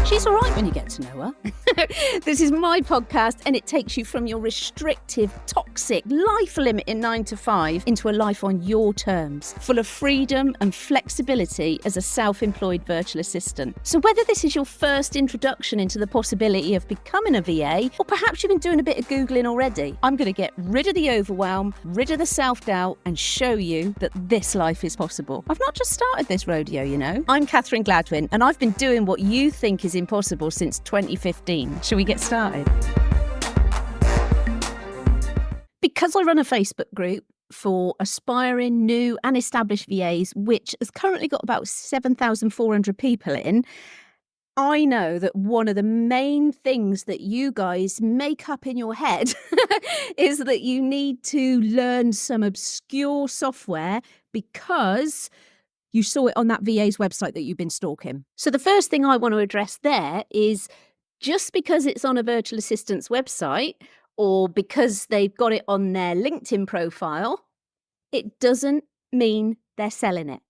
She's all right when you get to know her. This is my podcast, and it takes you from your restrictive, toxic, life-limiting 9 to 5 into a life on your terms, full of freedom and flexibility as a self-employed virtual assistant. So whether this is your first introduction into the possibility of becoming a VA, or perhaps you've been doing a bit of Googling already, I'm going to get rid of the overwhelm, rid of the self-doubt, and show you that this life is possible. I've not just started this rodeo, you know. I'm Catherine Gladwyn, and I've been doing what you think is impossible since 2015. Shall we get started? Because I run a Facebook group for aspiring, new and established VAs, which has currently got about 7,400 people in, I know that one of the main things that you guys make up in your head is that you need to learn some obscure software because you saw it on that VA's website that you've been stalking. So the first thing I want to address there is just because it's on a virtual assistant's website or because they've got it on their LinkedIn profile, it doesn't mean they're selling it.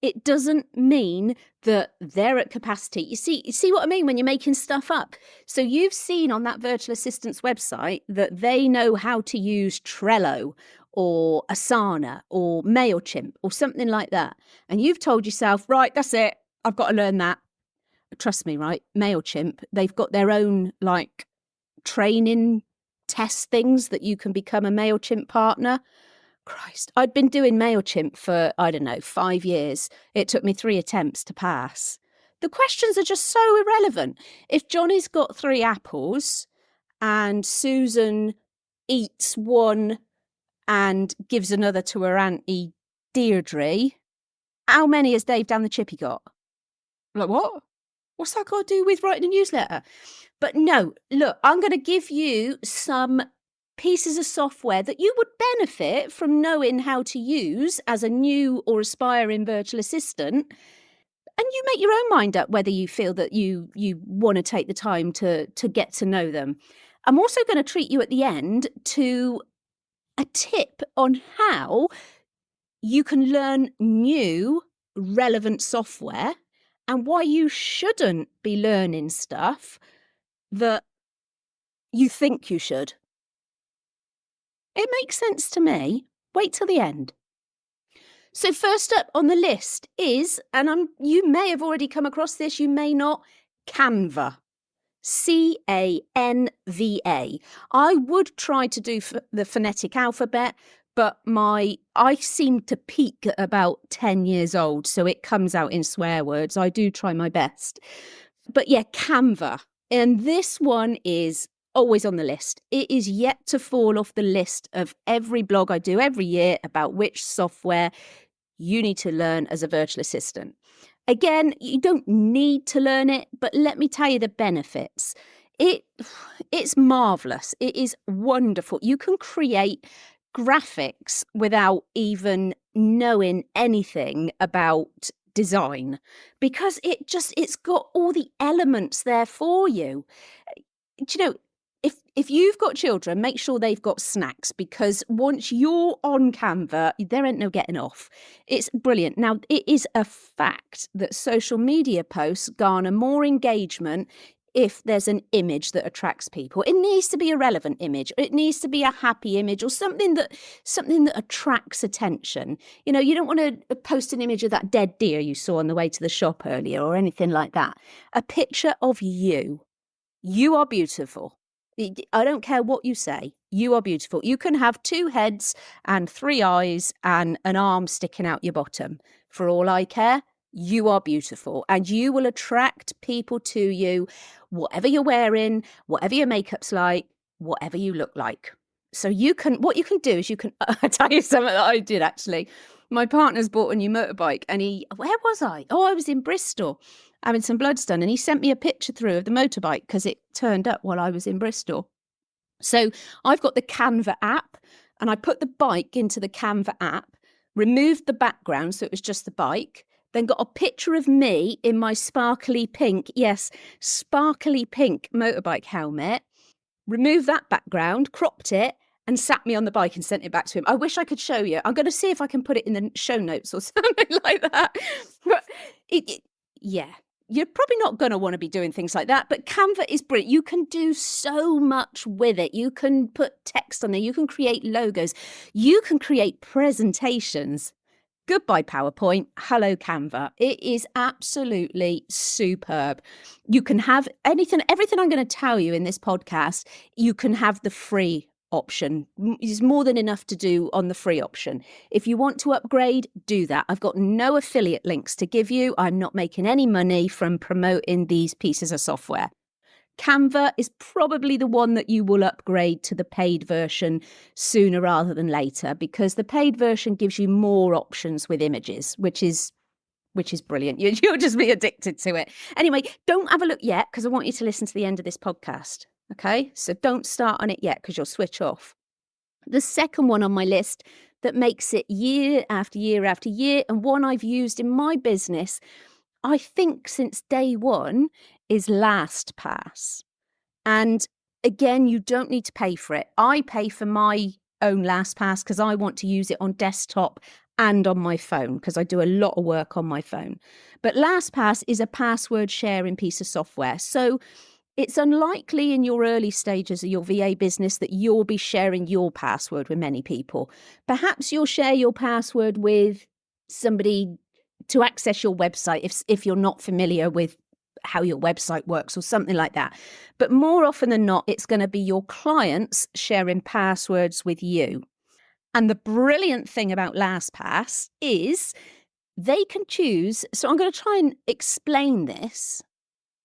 It doesn't mean that they're at capacity. You see what I mean when you're making stuff up? So you've seen on that virtual assistant's website that they know how to use Trello or Asana or MailChimp or something like that. And you've told yourself, right, that's it. I've got to learn that. Trust me, right? MailChimp, they've got their own like training test things that you can become a MailChimp partner. Christ, I'd been doing MailChimp for, 5 years. It took me 3 attempts to pass. The questions are just so irrelevant. If Johnny's got 3 apples and Susan eats one and gives another to her auntie Deirdre, how many has Dave down the chippy got? Like, what? What's that got to do with writing a newsletter? But no, look, I'm going to give you some pieces of software that you would benefit from knowing how to use as a new or aspiring virtual assistant. And you make your own mind up whether you feel that you want to take the time to get to know them. I'm also going to treat you at the end to a tip on how you can learn new relevant software and why you shouldn't be learning stuff that you think you should. It makes sense to me. Wait till the end. So first up on the list is, and you may have already come across this, you may not, Canva. Canva. I would try to do the phonetic alphabet, but I seem to peak at about 10 years old, so it comes out in swear words. I do try my best. But yeah, Canva. And this one is always on the list. It is yet to fall off the list of every blog I do every year about which software you need to learn as a virtual assistant. Again, you don't need to learn it, but let me tell you the benefits. It's marvelous. It is wonderful. You can create graphics without even knowing anything about design because it's got all the elements there for you. Do you know, if you've got children, make sure they've got snacks because once you're on Canva, there ain't no getting off. It's brilliant. Now, it is a fact that social media posts garner more engagement if there's an image that attracts people. It needs to be a relevant image. It needs to be a happy image or something that attracts attention. You know, you don't want to post an image of that dead deer you saw on the way to the shop earlier or anything like that. A picture of you. You are beautiful. I don't care what you say. You are beautiful. You can have 2 heads and 3 eyes and an arm sticking out your bottom. For all I care, you are beautiful and you will attract people to you, whatever you're wearing, whatever your makeup's like, whatever you look like. So what you can do is I'll tell you something that I did actually. My partner's bought a new motorbike and where was I? Oh, I was in Bristol having some bloods done and he sent me a picture through of the motorbike because it turned up while I was in Bristol. So I've got the Canva app and I put the bike into the Canva app, removed the background so it was just the bike, then got a picture of me in my sparkly pink motorbike helmet, removed that background, cropped it, and sat me on the bike and sent it back to him. I wish I could show you. I'm going to see if I can put it in the show notes or something like that. But yeah, you're probably not going to want to be doing things like that, but Canva is brilliant. You can do so much with it. You can put text on there. You can create logos. You can create presentations. Goodbye, PowerPoint. Hello, Canva. It is absolutely superb. You can have everything I'm going to tell you in this podcast, you can have the free option. There's more than enough to do on the free option. If you want to upgrade, do that. I've got no affiliate links to give you. I'm not making any money from promoting these pieces of software. Canva is probably the one that you will upgrade to the paid version sooner rather than later, because the paid version gives you more options with images, which is brilliant. You'll just be addicted to it. Anyway, don't have a look yet, because I want you to listen to the end of this podcast. Okay, so don't start on it yet, because you'll switch off. The second one on my list that makes it year after year after year, and one I've used in my business, I think since day one, is LastPass. And again, you don't need to pay for it. I pay for my own LastPass because I want to use it on desktop and on my phone, because I do a lot of work on my phone. But LastPass is a password sharing piece of software. So it's unlikely in your early stages of your VA business that you'll be sharing your password with many people. Perhaps you'll share your password with somebody to access your website if you're not familiar with how your website works or something like that. But more often than not, it's going to be your clients sharing passwords with you. And the brilliant thing about LastPass is they can choose. So I'm going to try and explain this.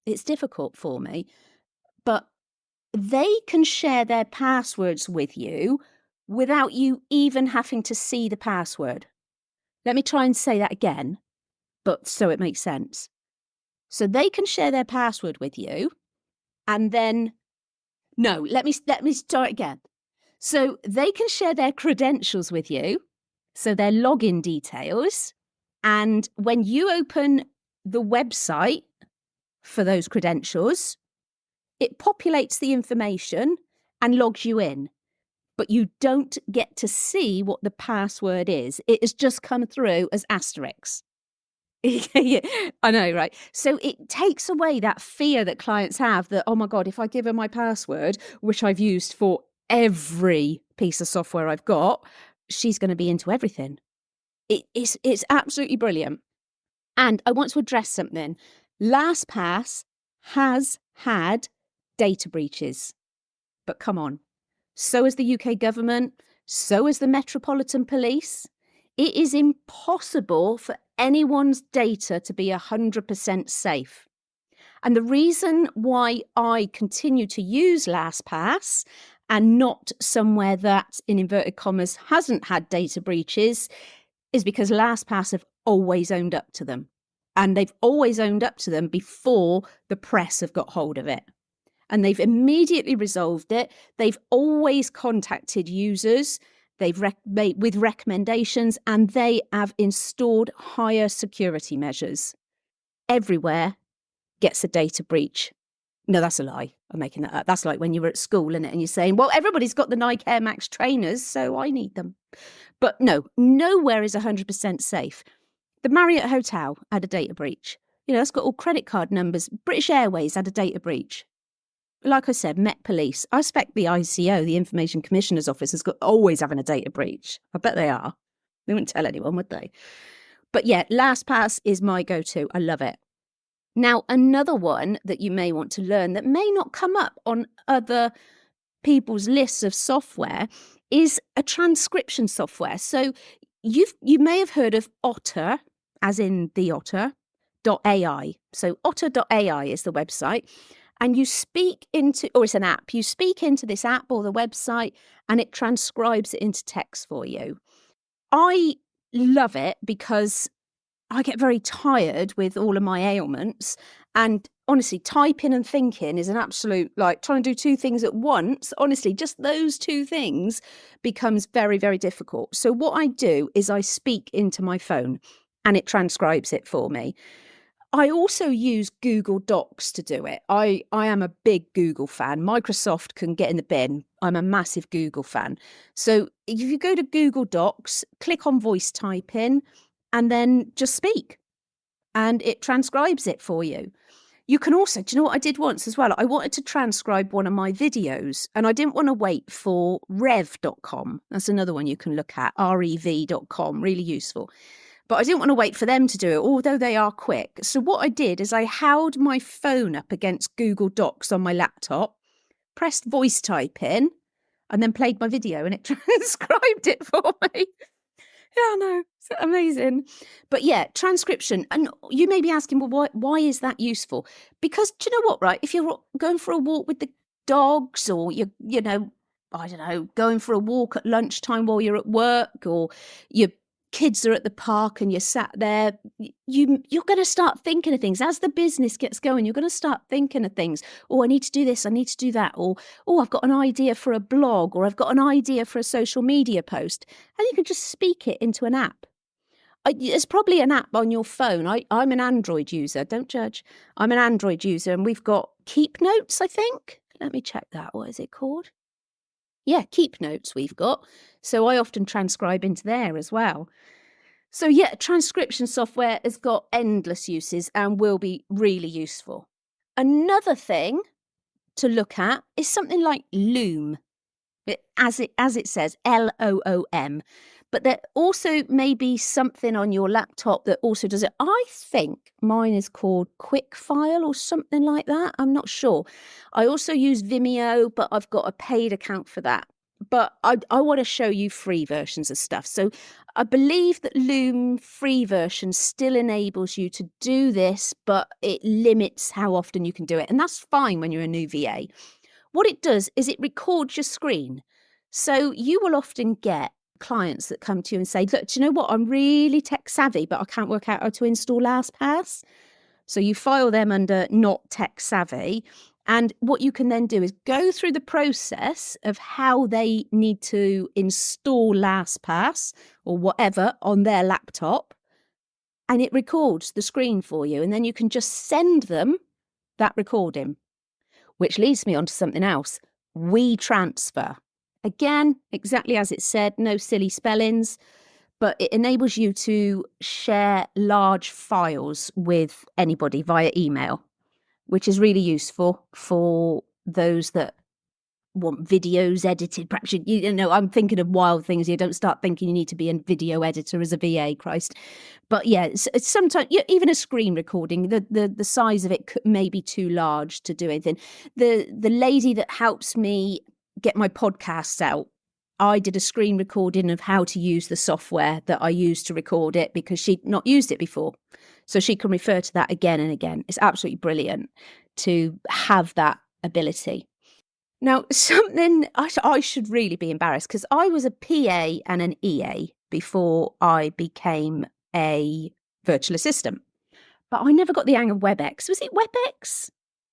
It's difficult for me, but they can share their passwords with you without you even having to see the password. Let me try and say that again, but so it makes sense. So they can share their password with you, and then, no, let me start again. So they can share their credentials with you, so their login details, and when you open the website for those credentials, it populates the information and logs you in, but you don't get to see what the password is. It has just come through as asterisks. Yeah, I know, right? So it takes away that fear that clients have that, oh my God, if I give her my password, which I've used for every piece of software I've got, she's going to be into everything. It's absolutely brilliant. And I want to address something. LastPass has had data breaches, but come on. So has the UK government, so has the Metropolitan Police. It is impossible for anyone's data to be 100% safe. And the reason why I continue to use LastPass and not somewhere that, in inverted commas, hasn't had data breaches is because LastPass have always owned up to them. And they've always owned up to them before the press have got hold of it. And they've immediately resolved it. They've always contacted users. They've made with recommendations, and they have installed higher security measures. Everywhere gets a data breach. No, that's a lie. I'm making that up. That's like when you were at school, isn't it? And you're saying, well, everybody's got the Nike Air Max trainers, so I need them. But no, nowhere is 100% safe. The Marriott Hotel had a data breach. You know, that's got all credit card numbers. British Airways had a data breach. Like I said, Met Police. I expect the ICO, the Information Commissioner's Office, is always having a data breach. I bet they are. They wouldn't tell anyone, would they? But yeah, LastPass is my go-to. I love it. Now, another one that you may want to learn that may not come up on other people's lists of software is a transcription software. So you may have heard of Otter, as in the otter, .ai. So otter.ai is the website. And you speak into, or it's an app, you speak into this app or the website and it transcribes it into text for you. I love it because I get very tired with all of my ailments. And honestly, typing and thinking is an absolute, like trying to do two things at once. Honestly, just those two things becomes very, very difficult. So what I do is I speak into my phone and it transcribes it for me. I also use Google Docs to do it. I am a big Google fan. Microsoft can get in the bin. I'm a massive Google fan. So if you go to Google Docs, click on voice typing, and then just speak. and it transcribes it for you. You can also, do you know what I did once as well? I wanted to transcribe one of my videos and I didn't want to wait for rev.com. That's another one you can look at, rev.com, really useful. But I didn't want to wait for them to do it, although they are quick. So what I did is I held my phone up against Google Docs on my laptop, pressed voice type in, and then played my video and it transcribed it for me. Yeah, I know. It's amazing. But yeah, transcription. And you may be asking, well, why is that useful? Because do you know what, right? If you're going for a walk with the dogs or you know, I don't know, going for a walk at lunchtime while you're at work or your kids are at the park and you're sat there, you're going to start thinking of things. As the business gets going, you're going to start thinking of things. Oh, I need to do this. I need to do that. Or, oh, I've got an idea for a blog or I've got an idea for a social media post. And you can just speak it into an app. There's probably an app on your phone. I'm an Android user. Don't judge. I'm an Android user and we've got Keep Notes, I think. Let me check that. What is it called? Yeah, Keep Notes we've got. So I often transcribe into there as well. So yeah, transcription software has got endless uses and will be really useful. Another thing to look at is something like Loom. As it says, Loom. But there also may be something on your laptop that also does it. I think mine is called Quickfile or something like that. I'm not sure. I also use Vimeo, but I've got a paid account for that. But I want to show you free versions of stuff. So I believe that Loom free version still enables you to do this, but it limits how often you can do it. And that's fine when you're a new VA. What it does is it records your screen. So you will often get clients that come to you and say, look, do you know what? I'm really tech savvy, but I can't work out how to install LastPass. So you file them under not tech savvy. And what you can then do is go through the process of how they need to install LastPass or whatever on their laptop. And it records the screen for you. And then you can just send them that recording. Which leads me on to something else. WeTransfer. Again, exactly as it said, no silly spellings, but it enables you to share large files with anybody via email, which is really useful for those that want videos edited. Perhaps you know, I'm thinking of wild things here. Don't start thinking you need to be a video editor as a VA, Christ. But yeah, it's sometimes even a screen recording, the size of it may be too large to do anything. The lady that helps me get my podcasts out, I did a screen recording of how to use the software that I use to record it because she'd not used it before. So she can refer to that again and again. It's absolutely brilliant to have that ability. Now, something I should really be embarrassed because I was a PA and an EA before I became a virtual assistant. But I never got the hang of WebEx. Was it WebEx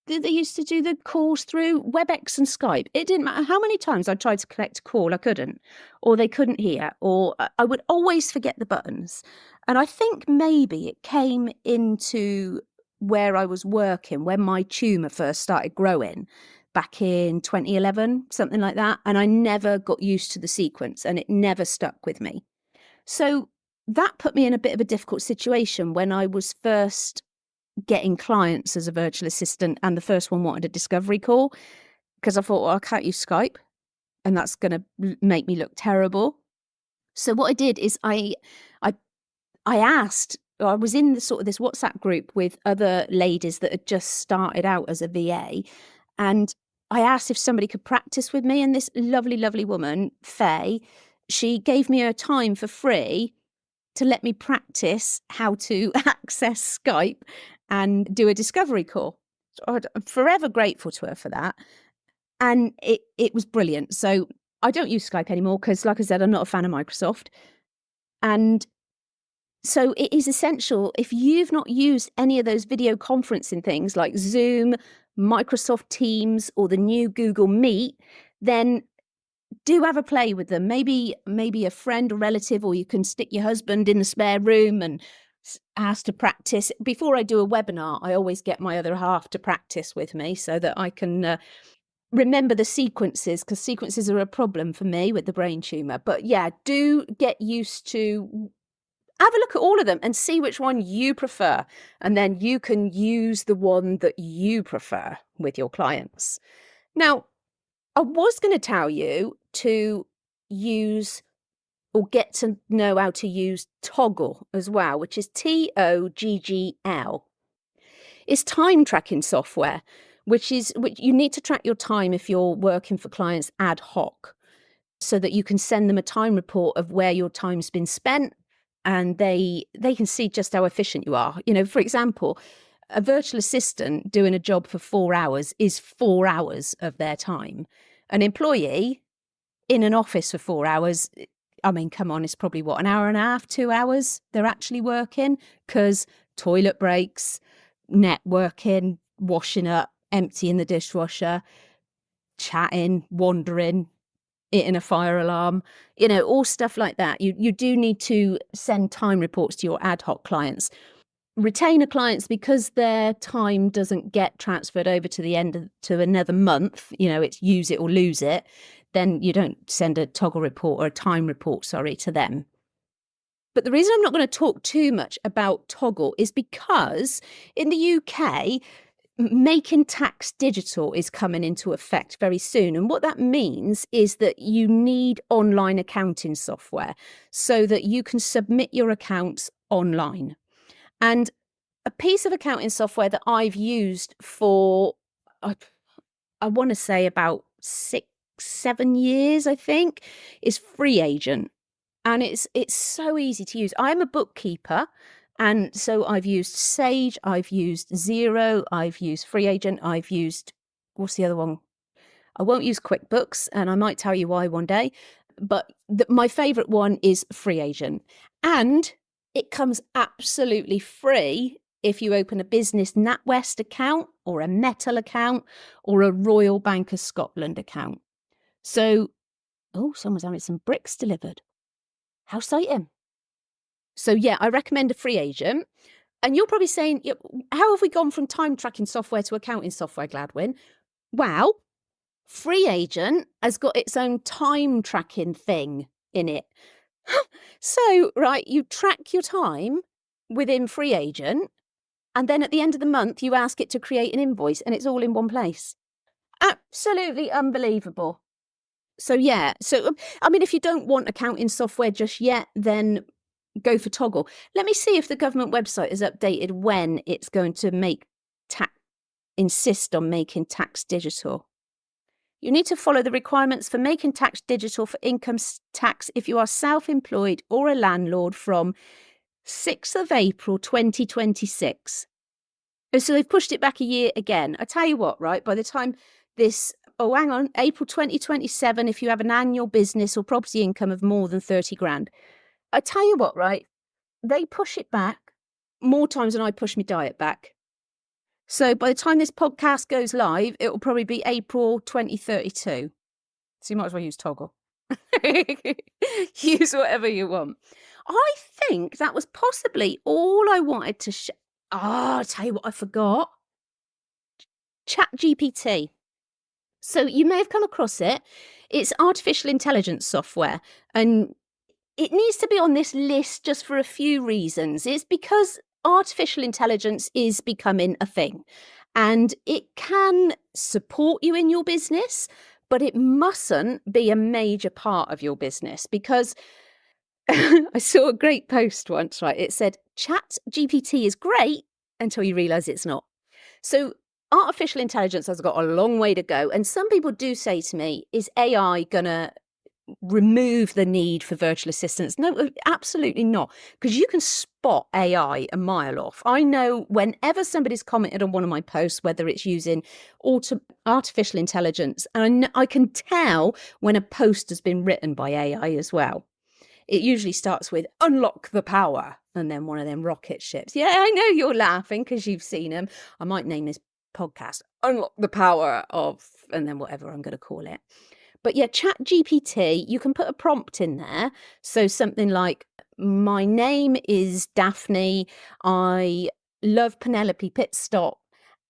that they used to do the calls through? WebEx and Skype. It didn't matter how many times I tried to collect a call, I couldn't, or they couldn't hear, or I would always forget the buttons. And I think maybe it came into where I was working when my tumour first started growing back in 2011, something like that. And I never got used to the sequence and it never stuck with me. So that put me in a bit of a difficult situation when I was first getting clients as a virtual assistant and the first one wanted a discovery call because I thought, well, I can't use Skype and that's going to make me look terrible. So what I did is I asked, I was in the sort of this WhatsApp group with other ladies that had just started out as a VA. And I asked if somebody could practice with me. And this lovely, lovely woman, Faye, she gave me her time for free to let me practice how to access Skype and do a discovery call. So I'm forever grateful to her for that. And it was brilliant. So I don't use Skype anymore because, like I said, I'm not a fan of Microsoft. And so it is essential, if you've not used any of those video conferencing things like Zoom, Microsoft Teams, or the new Google Meet, then do have a play with them. Maybe a friend or relative, or you can stick your husband in the spare room and ask to practice. Before I do a webinar, I always get my other half to practice with me so that I can remember the sequences, because sequences are a problem for me with the brain tumour. But yeah, do get used to Have a look at all of them and see which one you prefer. And then you can use the one that you prefer with your clients. Now, I was going to tell you to use or get to know how to use Toggl as well, which is Toggl. It's time tracking software, which you need to track your time if you're working for clients ad hoc, so that you can send them a time report of where your time's been spent, and they can see just how efficient you are. For example, a virtual assistant doing a job for 4 hours is 4 hours of their time. An employee in an office for 4 hours, I mean, come on, it's probably an hour and a half, 2 hours they're actually working, because toilet breaks, networking, washing up, emptying the dishwasher, chatting, wandering, hitting a fire alarm, all stuff like that. You do need to send time reports to your ad hoc clients. Retainer clients, because their time doesn't get transferred over to another month, it's use it or lose it, then you don't send a Toggl report or a time report, to them. But the reason I'm not going to talk too much about Toggl is because in the UK, Making Tax Digital is coming into effect very soon. And what that means is that you need online accounting software so that you can submit your accounts online. And a piece of accounting software that I've used for, I want to say about 6-7 years, I think, is Free Agent. And it's so easy to use. I'm a bookkeeper, and so I've used Sage, I've used Xero, I've used Free Agent, I've used, what's the other one? I won't use QuickBooks, and I might tell you why one day, but my favourite one is Free Agent. And it comes absolutely free if you open a business NatWest account or a Metal account or a Royal Bank of Scotland account. So, someone's having some bricks delivered. How exciting. So yeah, I recommend a Free Agent. And you're probably saying, how have we gone from time tracking software to accounting software, Gladwyn? Well, Free Agent has got its own time tracking thing in it. So, right, you track your time within Free Agent, and then at the end of the month, you ask it to create an invoice, and it's all in one place. Absolutely unbelievable. So yeah, I mean, if you don't want accounting software just yet, then go for Toggl. Let me see if the government website is updated when it's going to insist on Making Tax Digital. You need to follow the requirements for Making Tax Digital for income tax if you are self-employed or a landlord from 6th of April 2026. So they've pushed it back a year again. I tell you what, right, by the time April 2027, if you have an annual business or property income of more than 30 grand. I tell you what, right, they push it back more times than I push my diet back. So by the time this podcast goes live, it will probably be April 2032. So you might as well use Toggl. Use whatever you want. I think that was possibly all I wanted to I'll tell you what I forgot. ChatGPT. So you may have come across it. It's artificial intelligence software, and it needs to be on this list just for a few reasons. It's because artificial intelligence is becoming a thing, and it can support you in your business, but it mustn't be a major part of your business, because I saw a great post once, right? It said, ChatGPT is great until you realise it's not. So artificial intelligence has got a long way to go. And some people do say to me, is AI going to remove the need for virtual assistants? No, absolutely not. Because you can spot AI a mile off. I know whenever somebody's commented on one of my posts, whether it's using artificial intelligence, and I can tell when a post has been written by AI as well. It usually starts with unlock the power, and then one of them rocket ships. Yeah, I know you're laughing because you've seen them. I might name this podcast Unlock the Power of, and then whatever I'm going to call it. But yeah, ChatGPT, you can put a prompt in there. So something like, my name is Daphne. I love Penelope Pitstop,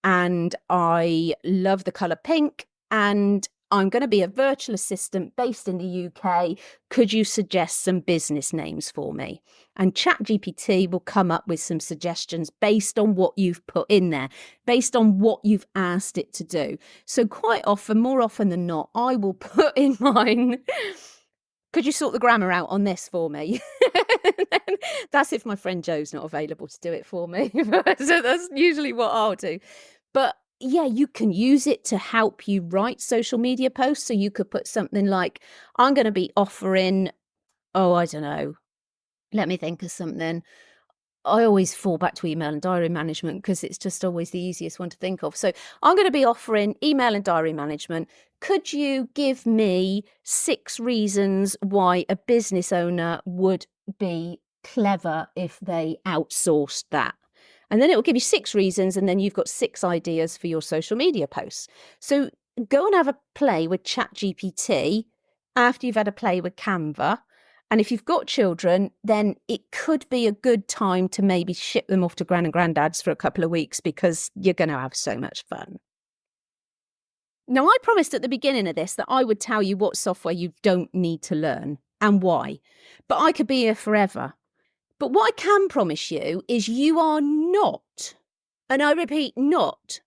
and I love the colour pink, and I'm going to be a virtual assistant based in the UK. Could you suggest some business names for me? And ChatGPT will come up with some suggestions based on what you've put in there, based on what you've asked it to do. So quite often, more often than not, I will put in mine, could you sort the grammar out on this for me? That's if my friend Joe's not available to do it for me. So that's usually what I'll do. But yeah, you can use it to help you write social media posts. So you could put something like, I'm going to be offering, oh, I don't know. Let me think of something. I always fall back to email and diary management because it's just always the easiest one to think of. So I'm going to be offering email and diary management. Could you give me 6 reasons why a business owner would be clever if they outsourced that? And then it will give you 6 reasons, and then you've got 6 ideas for your social media posts. So go and have a play with ChatGPT after you've had a play with Canva. And if you've got children, then it could be a good time to maybe ship them off to gran and granddad's for a couple of weeks because you're going to have so much fun. Now, I promised at the beginning of this that I would tell you what software you don't need to learn and why, but I could be here forever. But what I can promise you is you are not, and I repeat, not,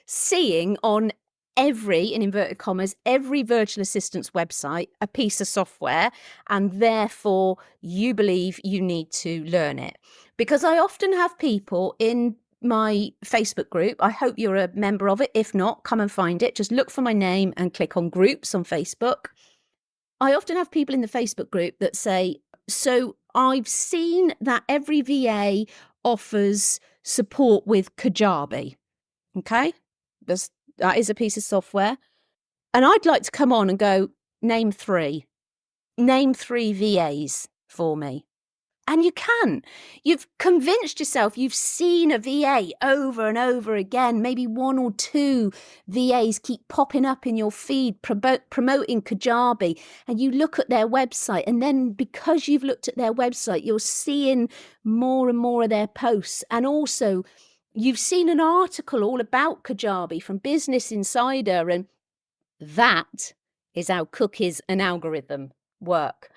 seeing on every, in inverted commas, every virtual assistant's website a piece of software, and therefore you believe you need to learn it. Because I often have people in my Facebook group. I hope you're a member of it. If not, come and find it. Just look for my name and click on groups on Facebook. I often have people in the Facebook group that say, so I've seen that every VA offers support with Kajabi. Okay, that is a piece of software. And I'd like to come on and go, name 3. Name 3 VAs for me. And you can. You've convinced yourself, you've seen a VA over and over again. Maybe 1 or 2 VAs keep popping up in your feed promoting Kajabi, and you look at their website, and then because you've looked at their website, you're seeing more and more of their posts. And also you've seen an article all about Kajabi from Business Insider, and that is how cookies and algorithm work.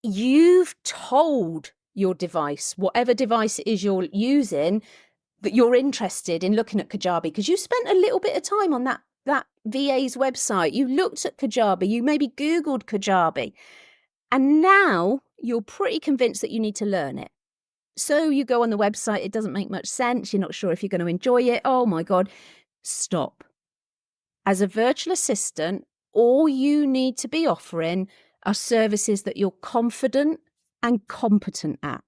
You've told your device, whatever device it is you're using, that you're interested in looking at Kajabi because you spent a little bit of time on that VA's website. You looked at Kajabi, you maybe Googled Kajabi, and now you're pretty convinced that you need to learn it. So you go on the website, it doesn't make much sense, you're not sure if you're going to enjoy it. Oh my God, stop. As a virtual assistant, all you need to be offering are services that you're confident and competent at.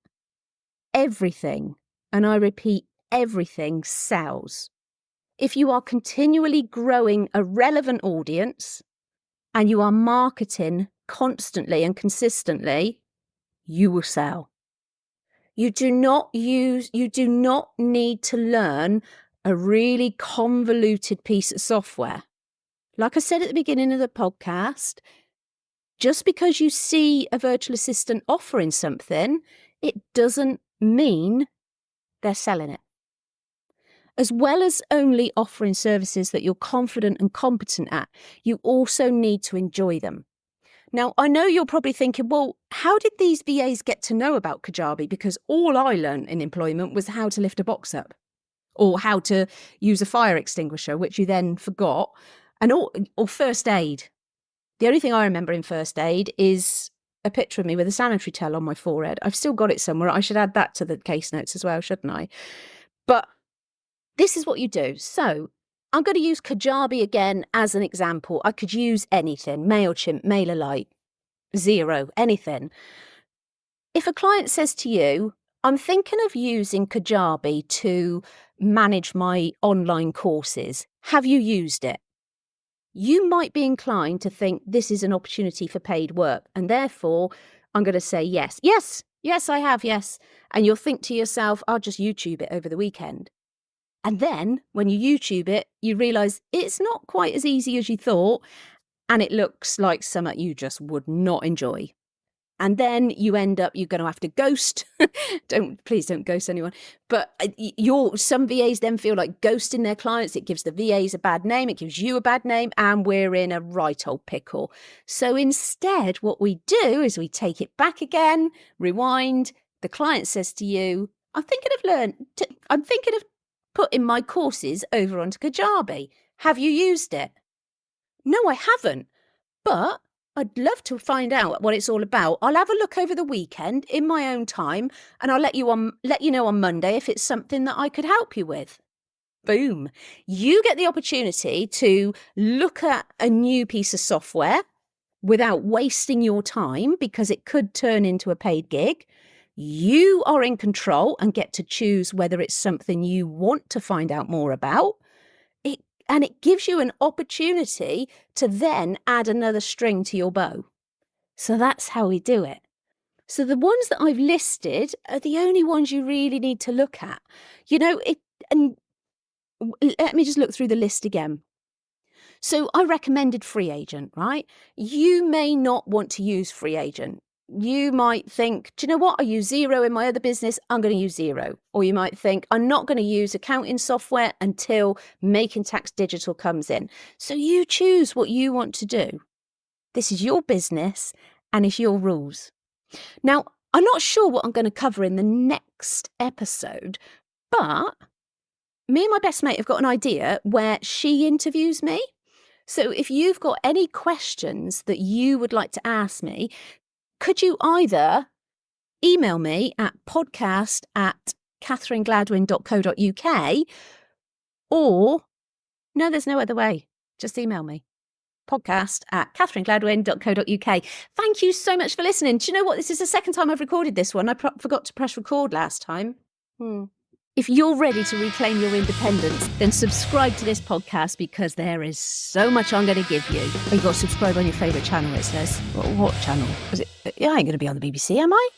Everything, and I repeat, everything sells. If you are continually growing a relevant audience and you are marketing constantly and consistently, you will sell. You do not need to learn a really convoluted piece of software. Like I said at the beginning of the podcast, just because you see a virtual assistant offering something, it doesn't mean they're selling it. As well as only offering services that you're confident and competent at, you also need to enjoy them. Now, I know you're probably thinking, well, how did these VAs get to know about Kajabi? Because all I learned in employment was how to lift a box up or how to use a fire extinguisher, which you then forgot, and or first aid. The only thing I remember in first aid is a picture of me with a sanitary towel on my forehead. I've still got it somewhere. I should add that to the case notes as well, shouldn't I? But this is what you do. So I'm going to use Kajabi again as an example. I could use anything, MailChimp, MailerLite, Xero, anything. If a client says to you, I'm thinking of using Kajabi to manage my online courses. Have you used it? You might be inclined to think this is an opportunity for paid work, and therefore I'm going to say yes. Yes, I have, yes. And you'll think to yourself, I'll just YouTube it over the weekend. And then when you YouTube it, you realise it's not quite as easy as you thought, and it looks like something you just would not enjoy. And then you end up, you're going to have to ghost. Please don't ghost anyone. But some VAs then feel like ghosting their clients. It gives the VAs a bad name. It gives you a bad name. And we're in a right old pickle. So instead, what we do is we take it back again, rewind. The client says to you, I'm thinking of putting my courses over onto Kajabi. Have you used it? No, I haven't. But I'd love to find out what it's all about. I'll have a look over the weekend in my own time, and I'll let you know on Monday if it's something that I could help you with. Boom. You get the opportunity to look at a new piece of software without wasting your time, because it could turn into a paid gig. You are in control and get to choose whether it's something you want to find out more about. And it gives you an opportunity to then add another string to your bow. So that's how we do it. So the ones that I've listed are the only ones you really need to look at. And let me just look through the list again. So I recommended Free Agent, right? You may not want to use Free Agent. You might think, do you know what? I use Xero in my other business. I'm going to use Xero. Or you might think, I'm not going to use accounting software until Making Tax Digital comes in. So you choose what you want to do. This is your business and it's your rules. Now, I'm not sure what I'm going to cover in the next episode, but me and my best mate have got an idea where she interviews me. So if you've got any questions that you would like to ask me, could you either email me at podcast@catherinegladwyn.co.uk, or, no, there's no other way, just email me, podcast@catherinegladwyn.co.uk. Thank you so much for listening. Do you know what? This is the second time I've recorded this one. I forgot to press record last time. If you're ready to reclaim your independence, then subscribe to this podcast, because there is so much I'm going to give you. You've got to subscribe on your favourite channel, it says. What channel? I ain't going to be on the BBC, am I?